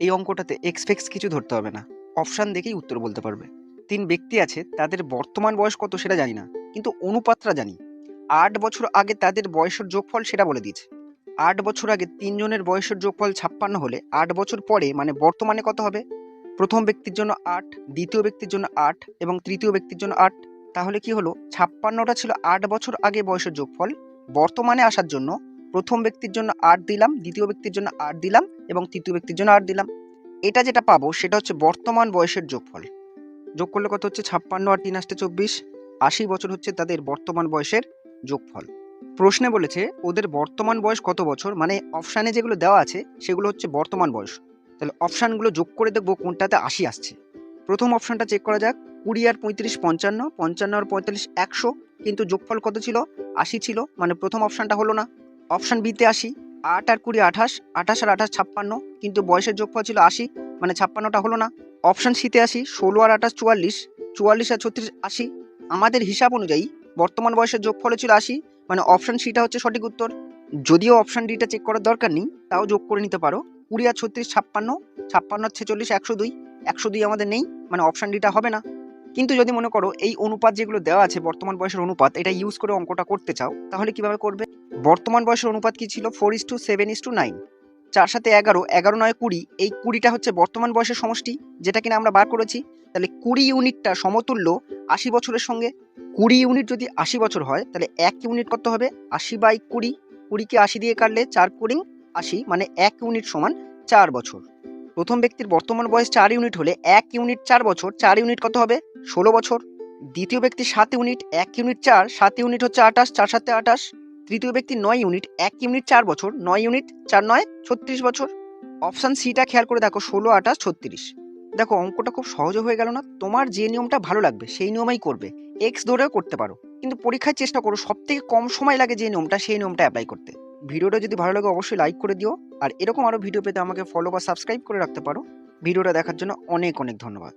এই অঙ্কটাতে x fax কিছু ধরতে হবে না, অপশান দেখেই উত্তর বলতে পারবে। 3 ব্যক্তি আছে, তাদের বর্তমান বয়স কত সেটা জানি না, কিন্তু অনুপাতটা জানি। 8 বছর আগে তাদের বয়সের যোগফল সেটা বলে দিয়েছে। 8 বছর আগে 3 জনের বয়সের যোগফল 56 হলে 8 বছর পরে মানে বর্তমানে কত হবে? প্রথম ব্যক্তির জন্য 8, দ্বিতীয় ব্যক্তির জন্য 8 এবং তৃতীয় ব্যক্তির জন্য 8। তাহলে কি হলো, 56টা ছিল 8 বছর আগে বয়সের যোগফল। বর্তমানে আসার জন্য প্রথম ব্যক্তির জন্য 8 দিলাম, দ্বিতীয় ব্যক্তির জন্য 8 দিলাম এবং তৃতীয় ব্যক্তির জন্য 8 দিলাম। এটা যেটা পাবো সেটা হচ্ছে বর্তমান বয়সের যোগফল। যোগ করলে কত হচ্ছে? 56 আর 3 আসতে 24। 80 বছর হচ্ছে তাদের বর্তমান বয়সের যোগফল। প্রশ্নে বলেছে ওদের বর্তমান বয়স কত বছর, মানে অপশানে যেগুলো দেওয়া আছে সেগুলো হচ্ছে বর্তমান বয়স। তাহলে অপশানগুলো যোগ করে দেখবো কোনটাতে 80 আসছে। প্রথম অপশানটা চেক করা যাক। 20 আর 35 55, 55 আর 45 100, কিন্তু যোগফল কত ছিল? 80 ছিল, মানে প্রথম অপশানটা হলো না। অপশান বিতে আসি। 8 আর 20 28, 28 আর 28 56, কিন্তু বয়সের যোগফল ছিল 80, মানে 56টা হলো না। অপশান সিতে আসি। 16 আর 28 44, 44 আর 36 80। আমাদের হিসাব অনুযায়ী বর্তমান বয়সের যোগফল ছিল 80, মানে অপশান সিটা হচ্ছে সঠিক উত্তর। যদিও অপশান ডিটা চেক করার দরকার নেই, তাও যোগ করে নিতে পারো। 20 আর 36 56, 56 আর 46 102, 102 আমাদের নেই, মানে অপশান ডিটা হবে না। কিন্তু যদি মনে করো এই অনুপাত যেগুলো দেওয়া আছে বর্তমান বয়সের অনুপাত, এটা ইউজ করে অঙ্কটা করতে চাও, তাহলে কিভাবে করবে? বর্তমান বয়সের অনুপাত কি ছিল? 4:7:9। 4 সাথে 11, 11 9 20, এই 20টা হচ্ছে বর্তমান বয়সের সমষ্টি, যেটা কিনা আমরা বার করেছি। তাহলে 20 ইউনিটটা সমতুল্য 80 বছরের সঙ্গে। 20 ইউনিট যদি 80 বছর হয়, তাহলে 1 ইউনিট কত হবে? 80/20। 20কে 80 দিয়ে কাটলে 4 কুড়ি 80, মানে 1 ইউনিট সমান 4 বছর। প্রথম ব্যক্তির বর্তমান বয়স 4 ইউনিট হলে 1 ইউনিট 4 বছর, 4 ইউনিট কত হবে? 16 বছর। দ্বিতীয় ব্যক্তির 7 ইউনিট, 1 ইউনিট 4, 7 ইউনিট হচ্ছে 28, 4 7 28। তৃতীয় ব্যক্তির 9 ইউনিট, 1 ইউনিট 4 বছর, 9 ইউনিট 4 9 36 বছর। অপশান সিটা খেয়াল করে দেখো, 16 28 36। দেখো অঙ্কটা খুব সহজে হয়ে গেল না? তোমার যে নিয়মটা ভালো লাগবে সেই নিয়মেই করবে। এক্স ধরেও করতে পারো, কিন্তু পরীক্ষায় চেষ্টা করো সব থেকে কম সময় লাগে যে নিয়মটা, সেই নিয়মটা অ্যাপ্লাই করতে। ভিডিওটা যদি ভালো লাগে অবশ্যই লাইক করে দিও, আর এরকম আরো ভিডিও পেতে আমাকে ফলো বা সাবস্ক্রাইব করে রাখতে পারো। ভিডিওটা দেখার জন্য অনেক অনেক ধন্যবাদ।